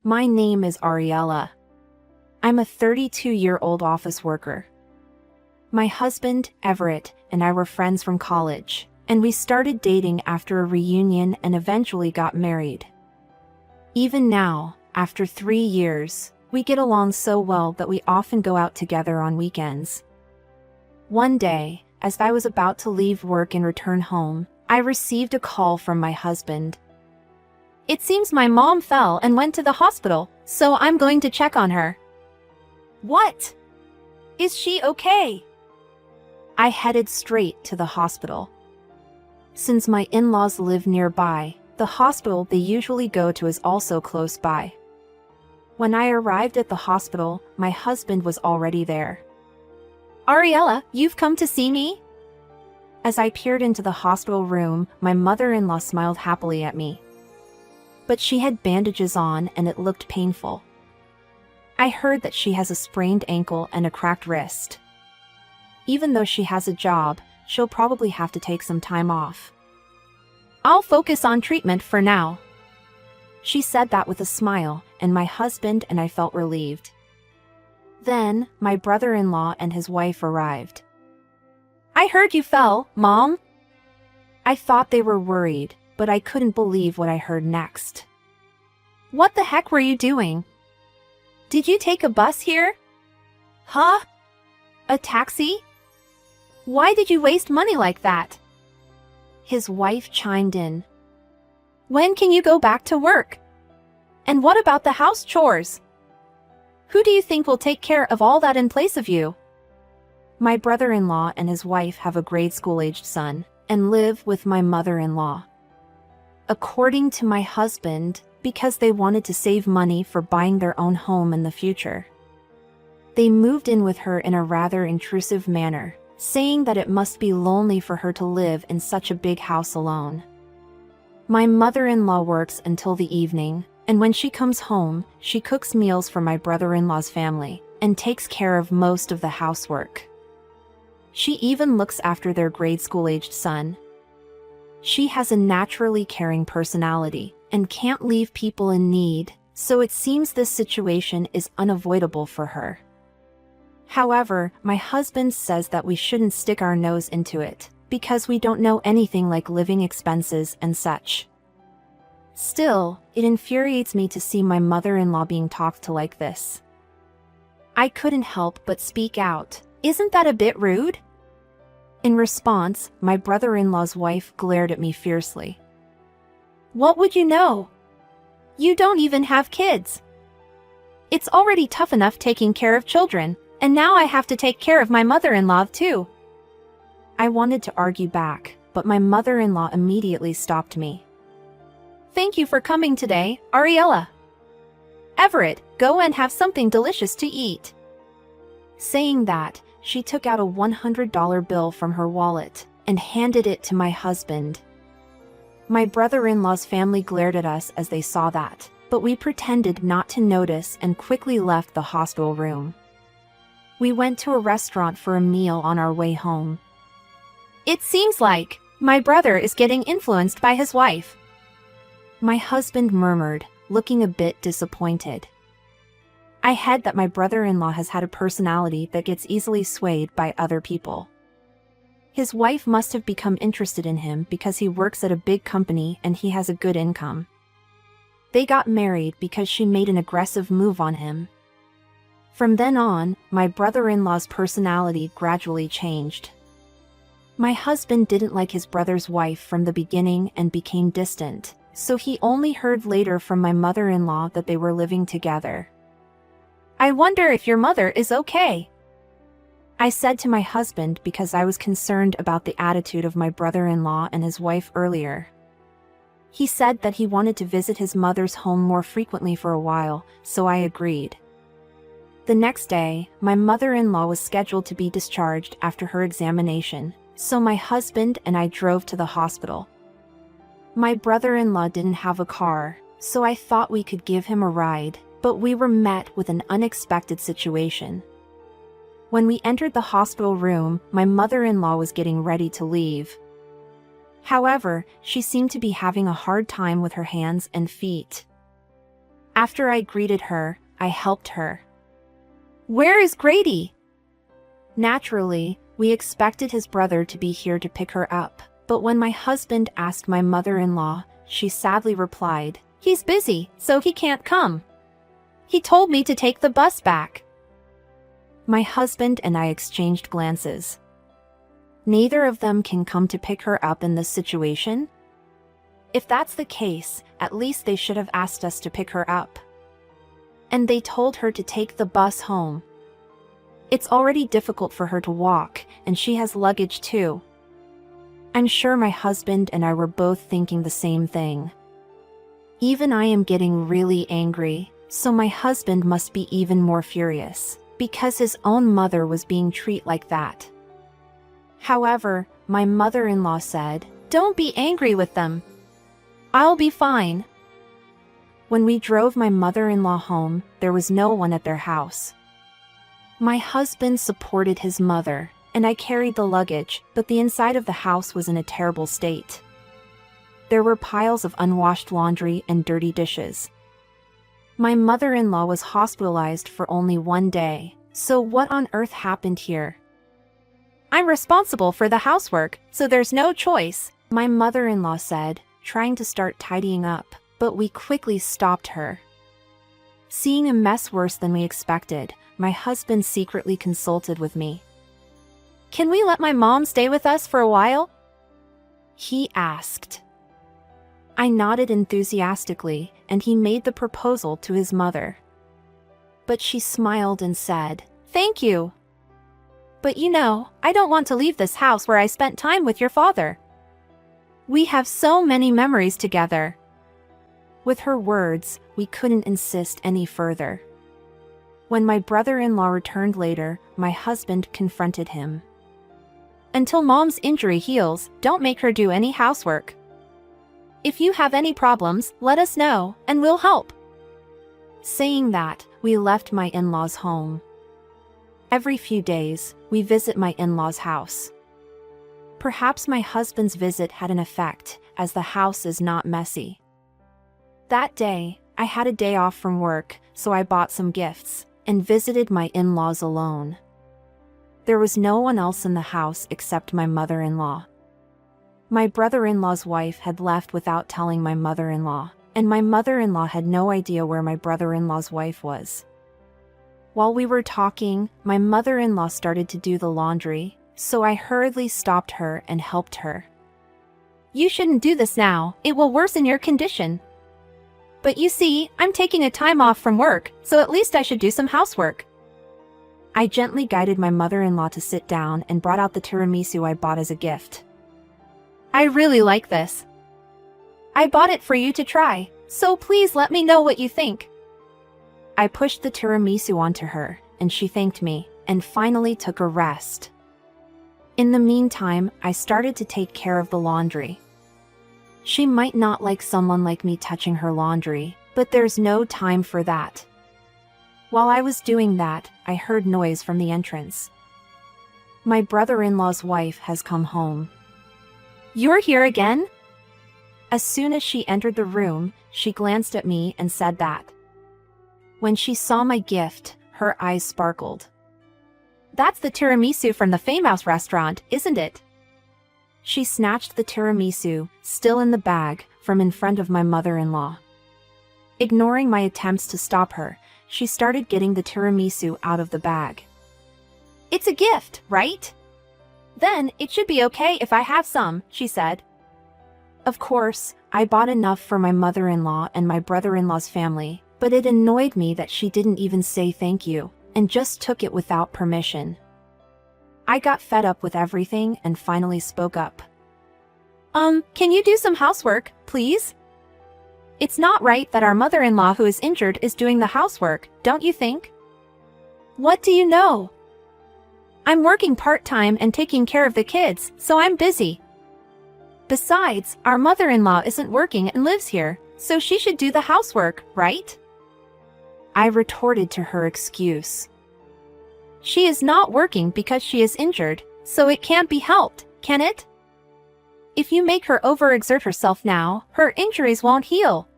My name is Ariella. I'm a 32-year-old office worker. My husband, Everett, and I were friends from college, and we started dating after a reunion and eventually got married. Even now, after 3 years, we get along so well that we often go out together on weekends. One day, as I was about to leave work and return home, I received a call from my husband. "It seems my mom fell and went to the hospital, so I'm going to check on her." "What? Is she okay?" I headed straight to the hospital. Since my in-laws live nearby, the hospital they usually go to is also close by. When I arrived at the hospital, my husband was already there. "Ariella, you've come to see me?" As I peered into the hospital room, my mother-in-law smiled happily at me. But she had bandages on and it looked painful. I heard that she has a sprained ankle and a cracked wrist. Even though she has a job, she'll probably have to take some time off. "I'll focus on treatment for now." She said that with a smile, and my husband and I felt relieved. Then, my brother-in-law and his wife arrived. "I heard you fell, Mom." I thought they were worried, but I couldn't believe what I heard next. "What the heck were you doing? Did you take a bus here?" "Huh? A taxi? Why did you waste money like that?" His wife chimed in. "When can you go back to work? And what about the house chores? Who do you think will take care of all that in place of you?" My brother-in-law and his wife have a grade school-aged son and live with my mother-in-law. According to my husband, because they wanted to save money for buying their own home in the future. They moved in with her in a rather intrusive manner, saying that it must be lonely for her to live in such a big house alone. My mother-in-law works until the evening, and when she comes home, she cooks meals for my brother-in-law's family and takes care of most of the housework. She even looks after their grade school-aged son. She has a naturally caring personality and can't leave people in need, so it seems this situation is unavoidable for her. However, my husband says that we shouldn't stick our nose into it, because we don't know anything like living expenses and such. Still, it infuriates me to see my mother-in-law being talked to like this. I couldn't help but speak out. "Isn't that a bit rude?" In response, my brother-in-law's wife glared at me fiercely. "What would you know? You don't even have kids. It's already tough enough taking care of children, and now I have to take care of my mother-in-law too." I wanted to argue back, but my mother-in-law immediately stopped me. "Thank you for coming today, Ariella. Everett, go and have something delicious to eat." Saying that, she took out a $100 bill from her wallet and handed it to my husband. My brother-in-law's family glared at us as they saw that, but we pretended not to notice and quickly left the hospital room. We went to a restaurant for a meal on our way home. "It seems like my brother is getting influenced by his wife," my husband murmured, looking a bit disappointed. I had that my brother-in-law has had a personality that gets easily swayed by other people. His wife must have become interested in him because he works at a big company and he has a good income. They got married because she made an aggressive move on him. From then on, my brother-in-law's personality gradually changed. My husband didn't like his brother's wife from the beginning and became distant, so he only heard later from my mother-in-law that they were living together. "I wonder if your mother is okay," I said to my husband because I was concerned about the attitude of my brother-in-law and his wife earlier. He said that he wanted to visit his mother's home more frequently for a while, so I agreed. The next day, my mother-in-law was scheduled to be discharged after her examination, so my husband and I drove to the hospital. My brother-in-law didn't have a car, so I thought we could give him a ride, but we were met with an unexpected situation. When we entered the hospital room, my mother-in-law was getting ready to leave. However, she seemed to be having a hard time with her hands and feet. After I greeted her, I helped her. "Where is Grady?" Naturally, we expected his brother to be here to pick her up, but when my husband asked my mother-in-law, she sadly replied, "He's busy, so he can't come. He told me to take the bus back." My husband and I exchanged glances. Neither of them can come to pick her up in this situation? If that's the case, at least they should have asked us to pick her up. And they told her to take the bus home. It's already difficult for her to walk, and she has luggage too. I'm sure my husband and I were both thinking the same thing. Even I am getting really angry, so my husband must be even more furious, because his own mother was being treated like that. However, my mother-in-law said, "Don't be angry with them. I'll be fine." When we drove my mother-in-law home, there was no one at their house. My husband supported his mother, and I carried the luggage, but the inside of the house was in a terrible state. There were piles of unwashed laundry and dirty dishes. My mother-in-law was hospitalized for only 1 day, so what on earth happened here? "I'm responsible for the housework, so there's no choice," my mother-in-law said, trying to start tidying up, but we quickly stopped her. Seeing a mess worse than we expected, my husband secretly consulted with me. "Can we let my mom stay with us for a while?" he asked. I nodded enthusiastically, and he made the proposal to his mother. But she smiled and said, "Thank you. But you know, I don't want to leave this house where I spent time with your father. We have so many memories together." With her words, we couldn't insist any further. When my brother-in-law returned later, my husband confronted him. "Until mom's injury heals, don't make her do any housework. If you have any problems, let us know, and we'll help." Saying that, we left my in-laws' home. Every few days, we visit my in-laws' house. Perhaps my husband's visit had an effect, as the house is not messy. That day, I had a day off from work, so I bought some gifts, and visited my in-laws alone. There was no one else in the house except my mother-in-law. My brother-in-law's wife had left without telling my mother-in-law, and my mother-in-law had no idea where my brother-in-law's wife was. While we were talking, my mother-in-law started to do the laundry, so I hurriedly stopped her and helped her. "You shouldn't do this now, it will worsen your condition." "But you see, I'm taking a time off from work, so at least I should do some housework." I gently guided my mother-in-law to sit down and brought out the tiramisu I bought as a gift. "I really like this. I bought it for you to try, so please let me know what you think." I pushed the tiramisu onto her, and she thanked me, and finally took a rest. In the meantime, I started to take care of the laundry. She might not like someone like me touching her laundry, but there's no time for that. While I was doing that, I heard noise from the entrance. My brother-in-law's wife has come home. "You're here again?" As soon as she entered the room, she glanced at me and said that. When she saw my gift, her eyes sparkled. "That's the tiramisu from the famous restaurant, isn't it?" She snatched the tiramisu, still in the bag, from in front of my mother-in-law. Ignoring my attempts to stop her, she started getting the tiramisu out of the bag. "It's a gift, right? Then it should be okay if I have some," she said. Of course, I bought enough for my mother-in-law and my brother-in-law's family, but it annoyed me that she didn't even say thank you, and just took it without permission. I got fed up with everything and finally spoke up. Can you do some housework, please? It's not right that our mother-in-law who is injured is doing the housework, don't you think? What do you know? I'm working part-time and taking care of the kids, so I'm busy. Besides, our mother-in-law isn't working and lives here, so she should do the housework, right? I retorted to her excuse. She is not working because she is injured, so it can't be helped, can it? If you make her overexert herself now, her injuries won't heal.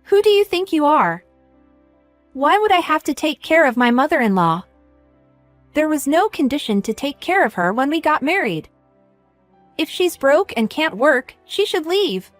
Who do you think you are? Why would I have to take care of my mother-in-law? There was no condition to take care of her when we got married. If she's broke and can't work, she should leave.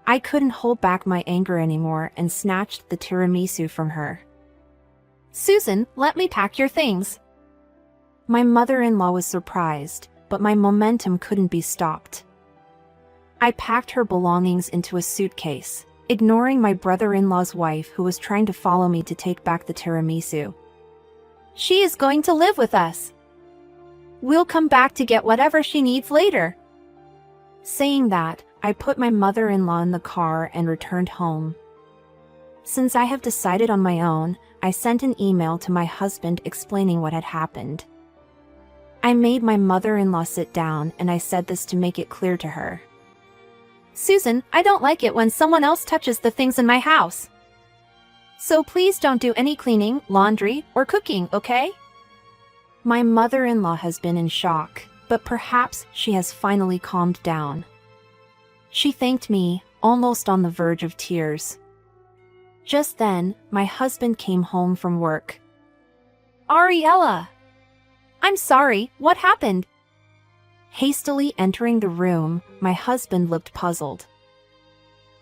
I couldn't hold back my anger anymore and snatched the tiramisu from her. Susan, let me pack your things. My mother-in-law was surprised, but my momentum couldn't be stopped. I packed her belongings into a suitcase, ignoring my brother-in-law's wife who was trying to follow me to take back the tiramisu. She is going to live with us. We'll come back to get whatever she needs later. Saying that, I put my mother-in-law in the car and returned home. Since I have decided on my own, I sent an email to my husband explaining what had happened. I made my mother-in-law sit down and I said this to make it clear to her. Susan, I don't like it when someone else touches the things in my house. So please don't do any cleaning, laundry, or cooking, okay? My mother-in-law has been in shock, but perhaps she has finally calmed down. She thanked me, almost on the verge of tears. Just then, my husband came home from work. Ariella! I'm sorry, what happened? Hastily entering the room, my husband looked puzzled.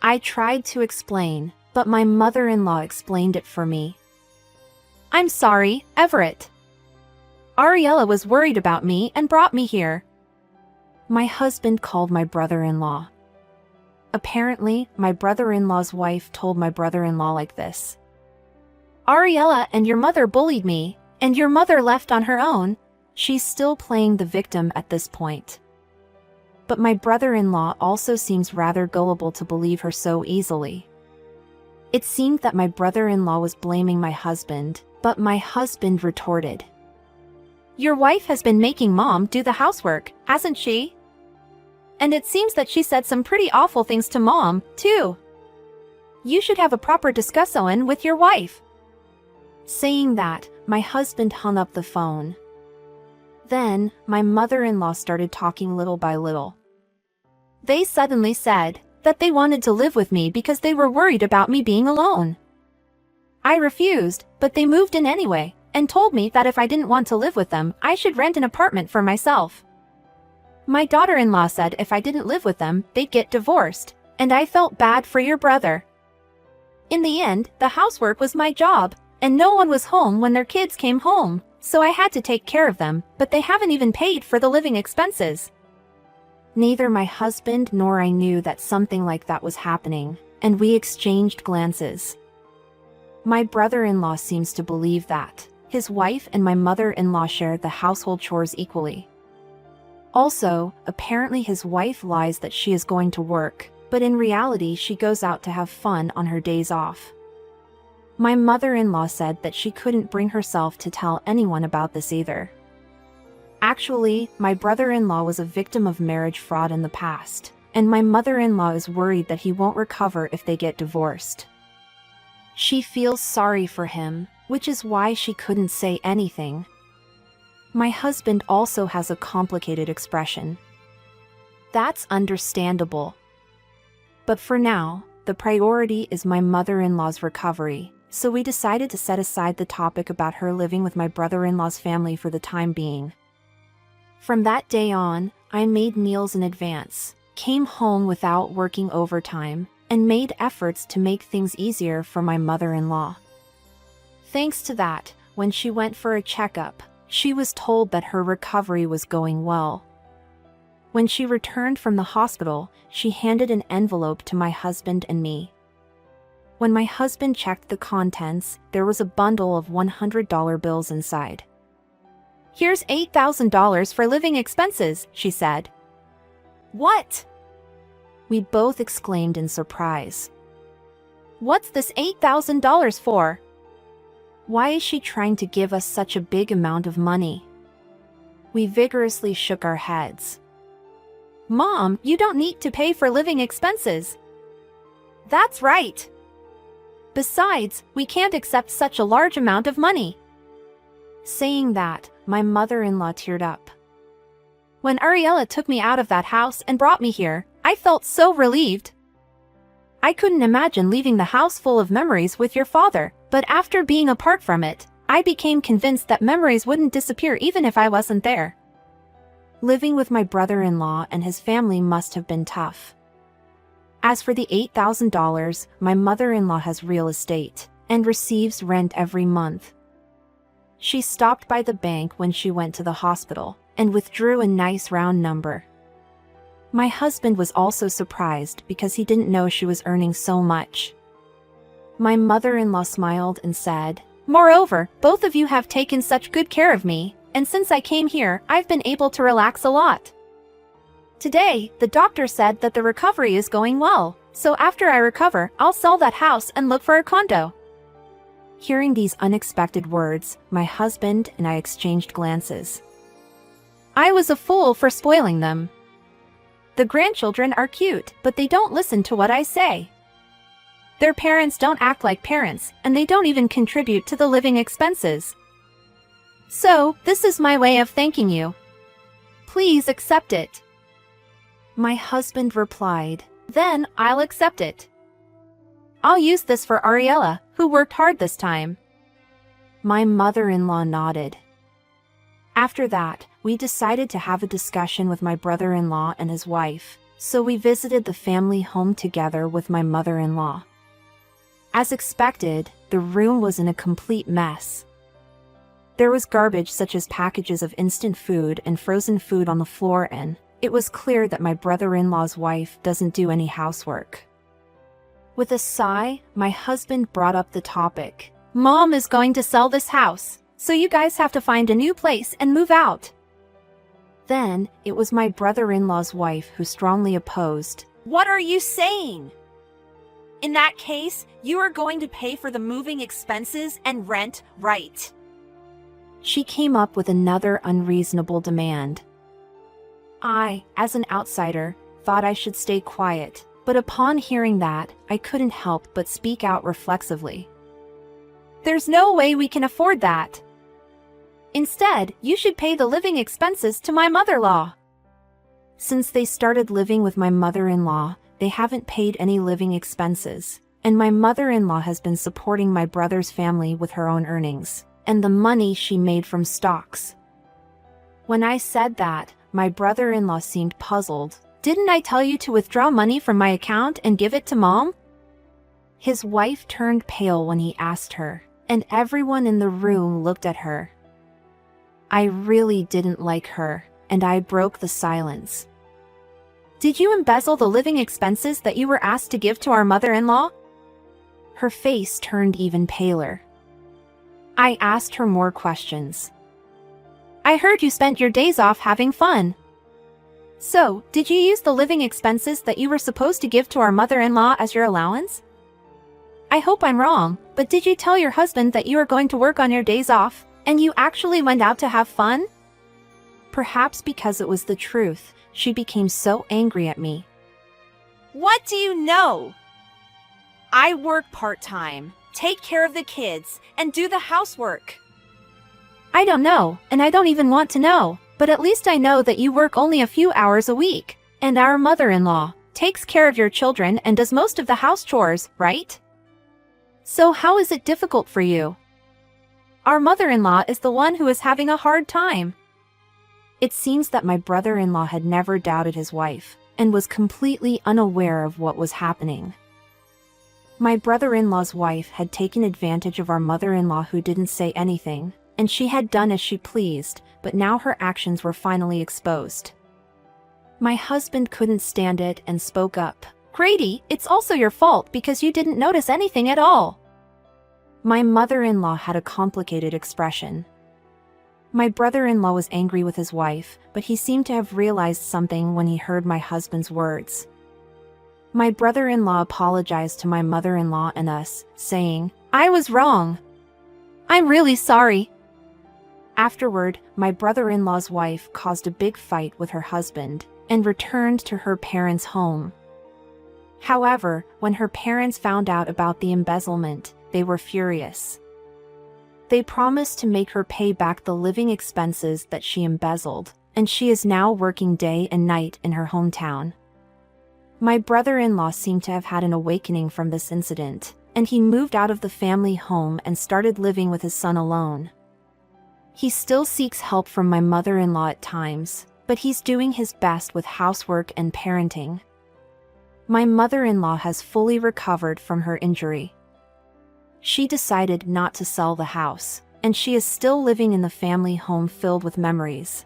I tried to explain, but my mother-in-law explained it for me. I'm sorry, Everett. Ariella was worried about me and brought me here. My husband called my brother-in-law. Apparently, my brother-in-law's wife told my brother-in-law like this. Ariella and your mother bullied me, and your mother left on her own. She's still playing the victim at this point. But my brother-in-law also seems rather gullible to believe her so easily. It seemed that my brother-in-law was blaming my husband, but my husband retorted. Your wife has been making Mom do the housework, hasn't she? And it seems that she said some pretty awful things to Mom, too. You should have a proper discussion with your wife. Saying that, my husband hung up the phone. Then, my mother-in-law started talking little by little. They suddenly said that they wanted to live with me because they were worried about me being alone. I refused, but they moved in anyway, and told me that if I didn't want to live with them, I should rent an apartment for myself. My daughter-in-law said if I didn't live with them, they'd get divorced, and I felt bad for your brother. In the end, the housework was my job, and no one was home when their kids came home, so I had to take care of them, but they haven't even paid for the living expenses. Neither my husband nor I knew that something like that was happening, and we exchanged glances. My brother-in-law seems to believe that his wife and my mother-in-law shared the household chores equally. Also, apparently his wife lies that she is going to work, but in reality she goes out to have fun on her days off. My mother-in-law said that she couldn't bring herself to tell anyone about this either. Actually, my brother-in-law was a victim of marriage fraud in the past, and my mother-in-law is worried that he won't recover if they get divorced. She feels sorry for him, which is why she couldn't say anything. My husband also has a complicated expression. That's understandable. But for now, the priority is my mother-in-law's recovery, so we decided to set aside the topic about her living with my brother-in-law's family for the time being. From that day on, I made meals in advance, came home without working overtime, and made efforts to make things easier for my mother-in-law. Thanks to that, when she went for a checkup, she was told that her recovery was going well. When she returned from the hospital, she handed an envelope to my husband and me. When my husband checked the contents, there was a bundle of $100 bills inside. Here's $8,000 for living expenses, she said. What? We both exclaimed in surprise. What's this $8,000 for? Why is she trying to give us such a big amount of money? We vigorously shook our heads. Mom, you don't need to pay for living expenses. That's right. Besides, we can't accept such a large amount of money. Saying that, my mother-in-law teared up. When Ariella took me out of that house and brought me here, I felt so relieved. I couldn't imagine leaving the house full of memories with your father, but after being apart from it, I became convinced that memories wouldn't disappear even if I wasn't there. Living with my brother-in-law and his family must have been tough. As for the $8,000, my mother-in-law has real estate and receives rent every month. She stopped by the bank when she went to the hospital and withdrew a nice round number. My husband was also surprised because he didn't know she was earning so much. My mother-in-law smiled and said, "Moreover, both of you have taken such good care of me, and since I came here, I've been able to relax a lot. Today, the doctor said that the recovery is going well, so after I recover, I'll sell that house and look for a condo." Hearing these unexpected words, my husband and I exchanged glances. I was a fool for spoiling them. The grandchildren are cute, but they don't listen to what I say. Their parents don't act like parents, and they don't even contribute to the living expenses. So, this is my way of thanking you. Please accept it. My husband replied, "Then I'll accept it. I'll use this for Ariella, who worked hard this time." My mother-in-law nodded. After that, we decided to have a discussion with my brother-in-law and his wife, so we visited the family home together with my mother-in-law. As expected, the room was in a complete mess. There was garbage such as packages of instant food and frozen food on the floor, and it was clear that my brother-in-law's wife doesn't do any housework. With a sigh, my husband brought up the topic. "Mom is going to sell this house, so you guys have to find a new place and move out." Then, it was my brother-in-law's wife who strongly opposed. "What are you saying? In that case, you are going to pay for the moving expenses and rent, right?" She came up with another unreasonable demand. I, as an outsider, thought I should stay quiet, but upon hearing that, I couldn't help but speak out reflexively. "There's no way we can afford that. Instead, you should pay the living expenses to my mother-in-law." Since they started living with my mother-in-law, they haven't paid any living expenses, and my mother-in-law has been supporting my brother's family with her own earnings and the money she made from stocks. When I said that, my brother-in-law seemed puzzled. "Didn't I tell you to withdraw money from my account and give it to Mom?" His wife turned pale when he asked her, and everyone in the room looked at her. I really didn't like her, and I broke the silence. "Did you embezzle the living expenses that you were asked to give to our mother-in-law?" Her face turned even paler. I asked her more questions. "I heard you spent your days off having fun. So, did you use the living expenses that you were supposed to give to our mother-in-law as your allowance? I hope I'm wrong, but did you tell your husband that you were going to work on your days off, and you actually went out to have fun?" Perhaps because it was the truth, she became so angry at me. "What do you know? I work part-time, take care of the kids, and do the housework." "I don't know, and I don't even want to know, but at least I know that you work only a few hours a week, and our mother-in-law takes care of your children and does most of the house chores, right? So how is it difficult for you? Our mother-in-law is the one who is having a hard time." It seems that my brother-in-law had never doubted his wife, and was completely unaware of what was happening. My brother-in-law's wife had taken advantage of our mother-in-law who didn't say anything, and she had done as she pleased, but now her actions were finally exposed. My husband couldn't stand it and spoke up. "Grady, it's also your fault because you didn't notice anything at all." My mother-in-law had a complicated expression. My brother-in-law was angry with his wife, but he seemed to have realized something when he heard my husband's words. My brother-in-law apologized to my mother-in-law and us, saying, "I was wrong. I'm really sorry." Afterward, my brother-in-law's wife caused a big fight with her husband and returned to her parents' home. However, when her parents found out about the embezzlement, they were furious. They promised to make her pay back the living expenses that she embezzled, and she is now working day and night in her hometown. My brother-in-law seemed to have had an awakening from this incident, and he moved out of the family home and started living with his son alone. He still seeks help from my mother-in-law at times, but he's doing his best with housework and parenting. My mother-in-law has fully recovered from her injury. She decided not to sell the house, and she is still living in the family home filled with memories.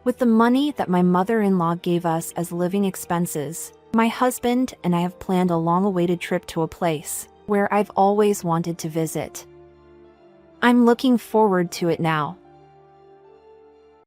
With the money that my mother-in-law gave us as living expenses, my husband and I have planned a long-awaited trip to a place where I've always wanted to visit. I'm looking forward to it now.